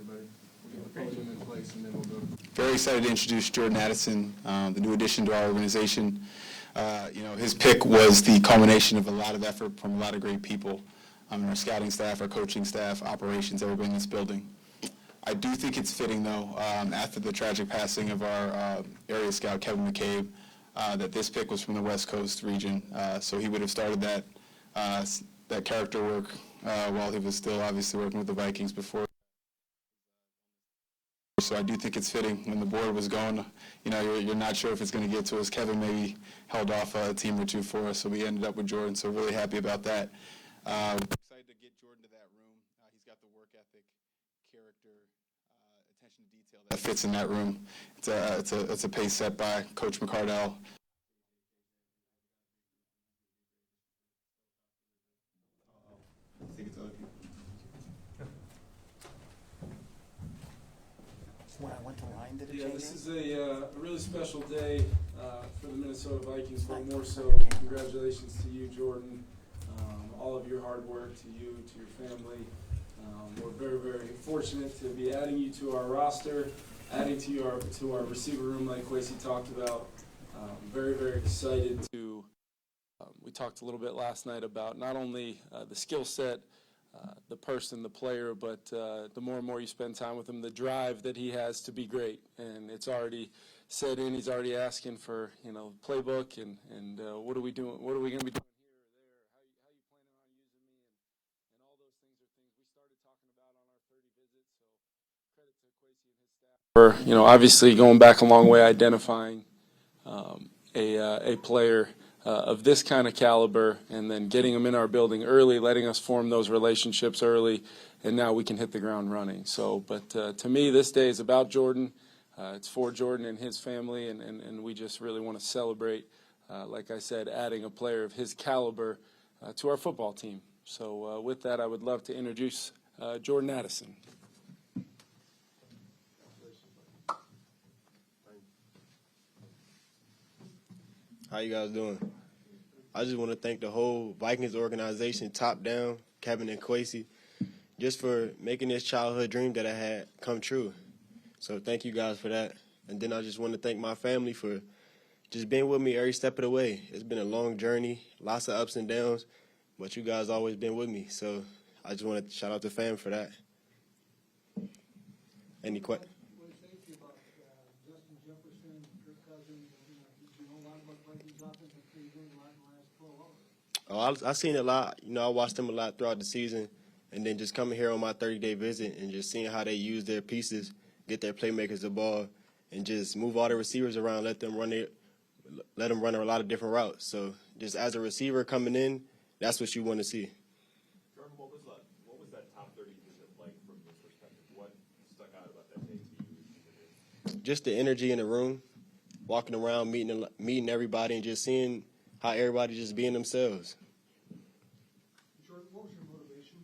everybody. We'll get the podium in place, and then we'll go. Very excited to introduce Jordan Addison, the new addition to our organization. His pick was the culmination of a lot of effort from a lot of great people, our scouting staff, our coaching staff, operations, everybody in this building. I do think it's fitting, though, after the tragic passing of our area scout, Kevin McCabe, that this pick was from the West Coast region. So he would have started that character work while he was still obviously working with the Vikings before. So I do think it's fitting. When the board was going, you're not sure if it's going to get to us. Kevin maybe held off a team or two for us, so we ended up with Jordan. So really happy about that. Excited to get Jordan to that room. He's got the work ethic, character, attention to detail that fits in that room. It's a pace set by Coach McCardell. When I went to line, did it Yeah, change? this is a really special day for the Minnesota Vikings, but more so, congratulations to you, Jordan. All of your hard work, to you, to your family. We're very, very fortunate to be adding you to our roster, adding to our receiver room like Quasi talked about. Very, very excited to. We talked a little bit last night about not only the skill set, the person, the player, but the more and more you spend time with him, the drive that he has to be great. And it's already set in. He's already asking for, playbook and what are we doing? What are we going to be doing here or there? How you planning on using me? And all those things are things we started talking about on our 30 visits. So credit to Quasi and his staff for, obviously going back a long way, identifying a player of this kind of caliber, and then getting them in our building early, letting us form those relationships early, and now we can hit the ground running. So, but to me, this day is about Jordan. It's for Jordan and his family, and we just really want to celebrate, like I said, adding a player of his caliber to our football team. So with that, I would love to introduce Jordan Addison. How you guys doing? I just want to thank the whole Vikings organization, top down, Kevin and Quasi, just for making this childhood dream that I had come true. So thank you guys for that. And then I just want to thank my family for just being with me every step of the way. It's been a long journey, lots of ups and downs, but you guys always been with me. So I just want to shout out the fam for that. Any questions? Oh, I seen a lot. I watched them a lot throughout the season, and then just coming here on my 30-day visit and just seeing how they use their pieces, get their playmakers the ball, and just move all the receivers around, let them run a lot of different routes. So just as a receiver coming in, that's what you want to see. Jordan, what was that top 30 visit like from your perspective? What stuck out about that day to you? Just the energy in the room, walking around, meeting everybody, and just seeing how everybody just being themselves. Jordan, what was your motivation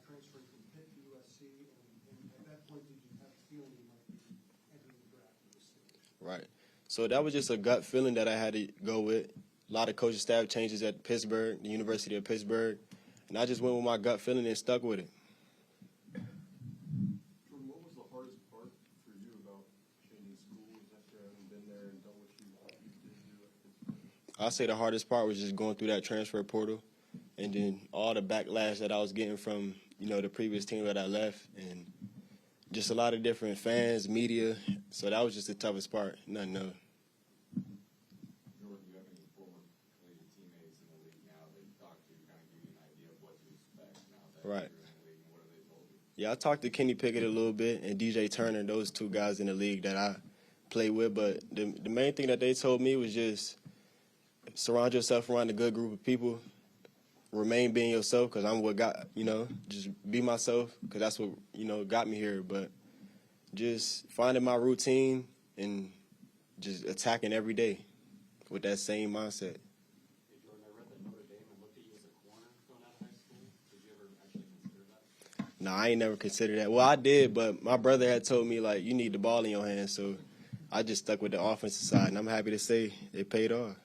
transferring from Pitt to USC, and at that point did you have a feeling you might be entering the draft in this state? Right. So that was just a gut feeling that I had to go with. A lot of coaching staff changes at Pittsburgh, the University of Pittsburgh, and I just went with my gut feeling and stuck with it. Jordan, what was the hardest part for you about changing schools after having been there and done what you did do? I'd say the hardest part was just going through that transfer portal, and then all the backlash that I was getting from, the previous team that I left, and just a lot of different fans, media. So that was just the toughest part, nothing else. Jordan, do you have any former collegiate teammates in the league now that you talk to kind of give you an idea of what to expect now that Right. you're in the league, and what have they told you? Yeah, I talked to Kenny Pickett a little bit and DJ Turner, those two guys in the league that I play with. But the main thing that they told me was just surround yourself around a good group of people. Remain being yourself, because I'm what got, just be myself, because that's what, got me here. But just finding my routine and just attacking every day with that same mindset. Hey, Jordan, I read that Notre Dame and looked at you as a corner going out of high school. Did you ever actually consider that? No, I ain't never considered that. Well, I did, but my brother had told me, you need the ball in your hands. So I just stuck with the offensive side, and I'm happy to say it paid off.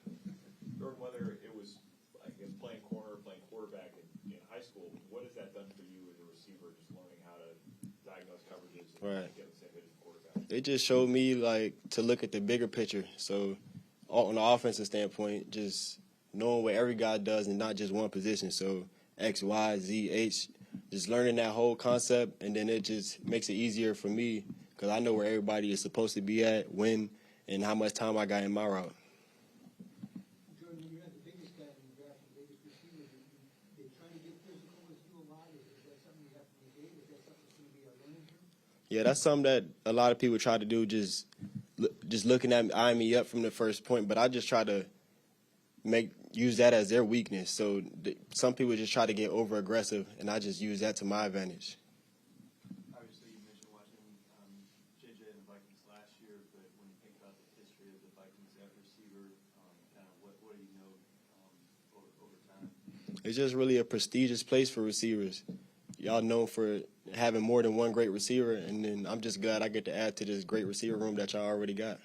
Jordan, whether it was, I guess, playing corner or playing quarterback in high school, what has that done for you as a receiver, just learning how to diagnose coverages Right. They just showed me like to look at the bigger picture. So on the offensive standpoint, just knowing what every guy does and not just one position. So X, Y, Z, H, just learning that whole concept, and then it just makes it easier for me because I know where everybody is supposed to be at, when, and how much time I got in my route. Jordan, when you had the biggest guy in the draft, the biggest receiver, they trying to get physical with you a lot? Is that something you have to negate? Is that something that's going to be a learning curve? Yeah, that's something that a lot of people try to do, just looking at me, eyeing me up from the first point. But I just try to use that as their weakness. So some people just try to get over aggressive, and I just use that to my advantage. Obviously, you mentioned watching JJ and the Vikings last year, but when you think about the history of the Vikings at receiver, kind of what do you know over time? It's just really a prestigious place for receivers. Y'all known for having more than one great receiver, and then I'm just glad I get to add to this great receiver room that y'all already got.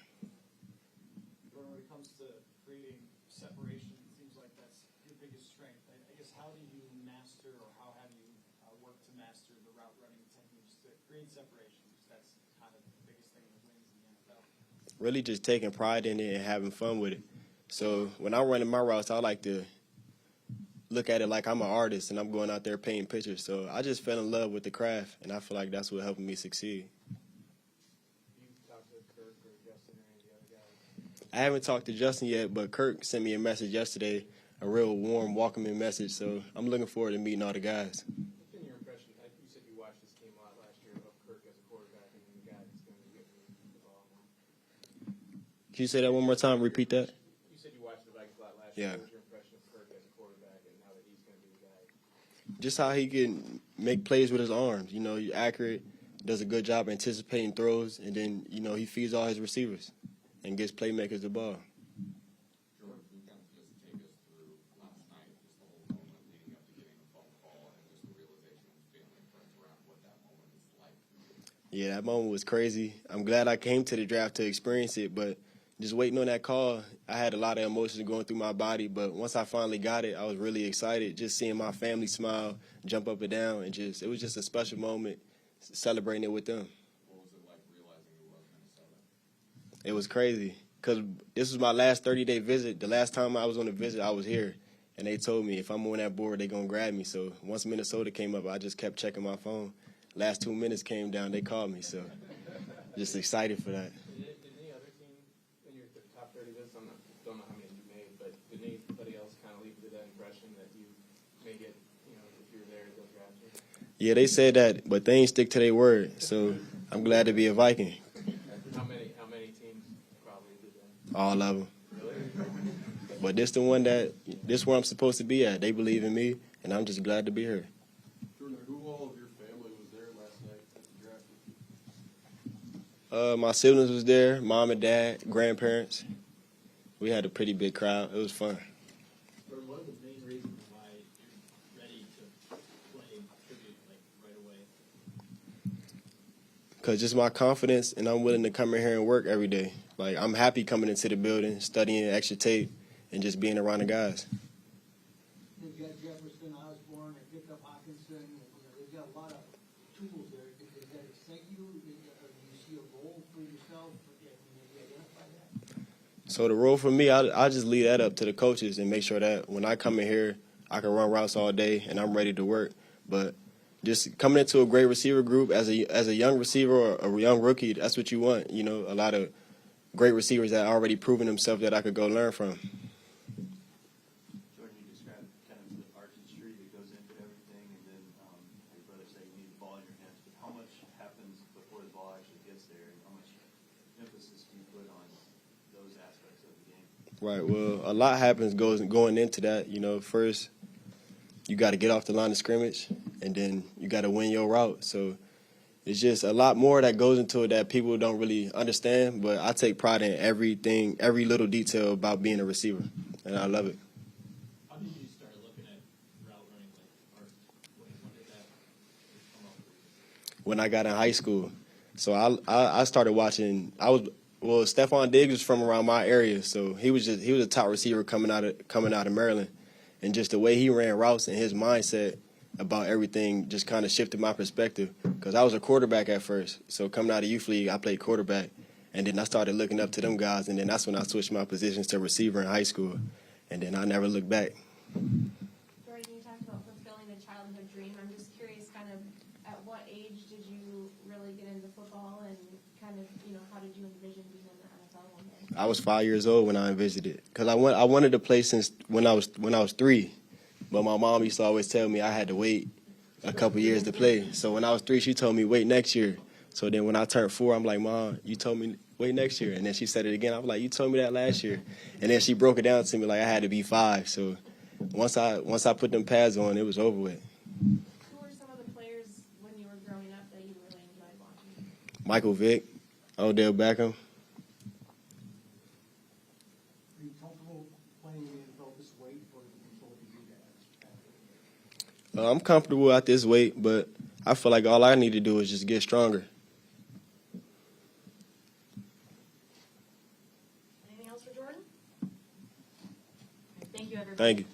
When it comes to creating separation, it seems like that's your biggest strength. I guess how do you master, or how have you worked to master the route running techniques to create separation? Because that's kind of the biggest thing that wins in the NFL. Really just taking pride in it and having fun with it. So when I'm running my routes, I like to look at it like I'm an artist and I'm going out there painting pictures. So I just fell in love with the craft, and I feel like that's what helped me succeed. You talked to Kirk or Justin or any of the other guys? I haven't talked to Justin yet, but Kirk sent me a message yesterday, a real warm, welcoming message. So I'm looking forward to meeting all the guys. What's been your impression? You said you watched this team a lot last year of Kirk as a quarterback and the guy that's going to get the ball. Can you say that one more time? Repeat that? You said you watched the Vikings a lot last year. Yeah. What was your impression of Kirk as a quarterback and now that he's going to be the guy? Just how he can make plays with his arms. You know, he's accurate, does a good job anticipating throws, and then, you know, he feeds all his receivers and gets playmakers the ball. Jordan, can you kind of just take us through last night, just the whole moment leading up to getting a phone call and just the realization of family and friends around what that moment is like? Yeah, that moment was crazy. I'm glad I came to the draft to experience it, but just waiting on that call, I had a lot of emotions going through my body. But once I finally got it, I was really excited. Just seeing my family smile, jump up and down, and it was just a special moment celebrating it with them. What was it like realizing it was Minnesota? It was crazy because this was my last 30-day visit. The last time I was on a visit, I was here, and they told me if I'm on that board, they're going to grab me. So once Minnesota came up, I just kept checking my phone. Last 2 minutes came down, they called me. So just excited for that. Did any other team in your top 30 visits, I don't know how many you made, but did anybody else kind of leave you that impression that you may get, you know, if you were there, they'll draft you? Yeah, they said that, but they ain't stick to their word. So I'm glad to be a Viking. How many teams probably did that? All of them. Really? But this where I'm supposed to be at. They believe in me, and I'm just glad to be here. Jordan, who all of your family was there last night at the draft? My siblings was there, mom and dad, grandparents. We had a pretty big crowd. It was fun. Jordan, what are the main reasons why you're ready to play and contribute right away? Because just my confidence, and I'm willing to come in here and work every day. Like, I'm happy coming into the building, studying extra tape, and just being around the guys. They've got Jefferson, Osborne, they picked up Hawkinson, they've got a lot of tools there. Does that excite you? Or do you see a role for yourself? Can you identify that? So the role for me, I just leave that up to the coaches and make sure that when I come in here, I can run routes all day and I'm ready to work. But just coming into a great receiver group as a young receiver or a young rookie, that's what you want. You know, a lot of great receivers that already proven themselves that I could go learn from. Jordan, you described kind of the artistry that goes into everything, and then your brother said you need the ball in your hands. But how much happens before the ball actually gets there, and how much emphasis do you put on those aspects of the game? Right. Well, a lot happens going into that. You know, first you got to get off the line of scrimmage, and then you got to win your route. So it's just a lot more that goes into it that people don't really understand. But I take pride in everything, every little detail about being a receiver, and I love it. How did you start looking at route running? Or when did that come up? When I got in high school, so I started watching. Stephon Diggs was from around my area, so he was a top receiver coming out of Maryland, and just the way he ran routes and his mindset about everything just kind of shifted my perspective because I was a quarterback at first. So coming out of youth league, I played quarterback. And then I started looking up to them guys, and then that's when I switched my positions to receiver in high school. And then I never looked back. Jordan, you talked about fulfilling a childhood dream. I'm just curious, kind of, at what age did you really get into football, and kind of, how did you envision being in the NFL one day? I was 5 years old when I envisioned it because I wanted to play since when I was 3, but my mom used to always tell me I had to wait a couple years to play. So when I was 3, she told me wait next year. So then when I turned 4, I'm like, Mom, you told me wait next year. And then she said it again. I was like, you told me that last year. And then she broke it down to me like I had to be 5. So once I put them pads on, it was over with. Who were some of the players when you were growing up that you really enjoyed watching? Michael Vick, Odell Beckham. Are you comfortable playing in the NFL this weight, or do you control to do that? I'm comfortable at this weight, but I feel like all I need to do is just get stronger. Anything else for Jordan? Thank you, everybody. Thank you.